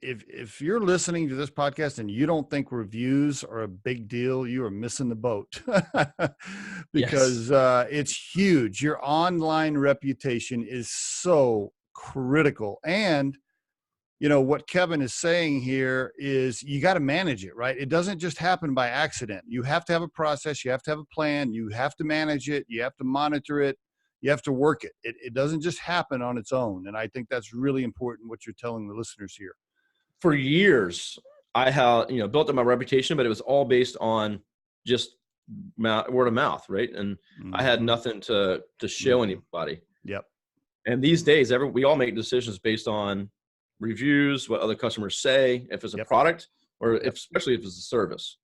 if you're listening to this podcast and you don't think reviews are a big deal, you are missing the boat. Because it's huge. Your online reputation is so critical. And what Kevin is saying here is you got to manage it, right? It doesn't just happen by accident. You have to have a process. You have to have a plan. You have to manage it. You have to monitor it. You have to work it. It doesn't just happen on its own. And I think that's really important what you're telling the listeners here. For years, I have, built up my reputation, but it was all based on just word of mouth, right? And I had nothing to show anybody. Yep. And these days, we all make decisions based on reviews, what other customers say, if it's a product or especially if it's a service.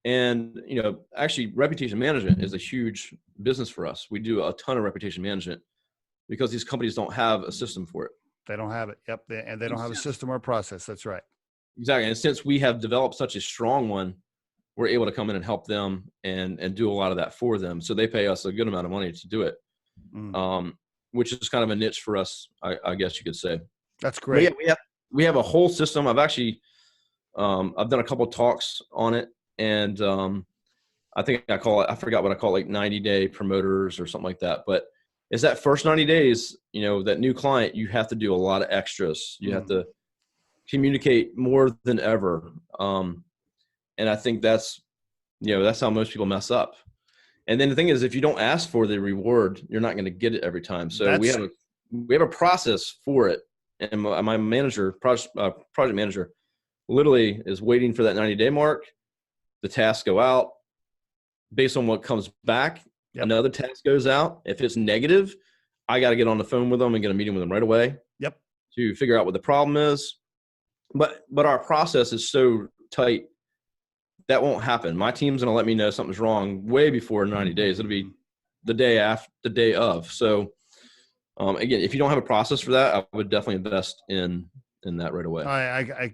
And, actually reputation management is a huge business for us. We do a ton of reputation management because these companies don't have a system for it. They don't have it. Yep. And they don't have a system or process. That's right. Exactly. And since we have developed such a strong one, we're able to come in and help them and do a lot of that for them. So they pay us a good amount of money to do it, which is kind of a niche for us, I guess you could say. That's great. We have a whole system. I've actually, I've done a couple of talks on it, and I think I forgot what I call it, like 90-day promoters or something like that. But it's that first 90 days, that new client, you have to do a lot of extras. You have to communicate more than ever. And I think that's how most people mess up. And then the thing is, if you don't ask for the reward, you're not going to get it every time. So we have a process for it. And my manager, project manager, literally is waiting for that 90-day mark. The tasks go out. Based on what comes back, another task goes out. If it's negative, I got to get on the phone with them and get a meeting with them right away. Yep. To figure out what the problem is. But our process is so tight that won't happen. My team's going to let me know something's wrong way before 90 days. It'll be the day of. So again, if you don't have a process for that, I would definitely invest in that right away. I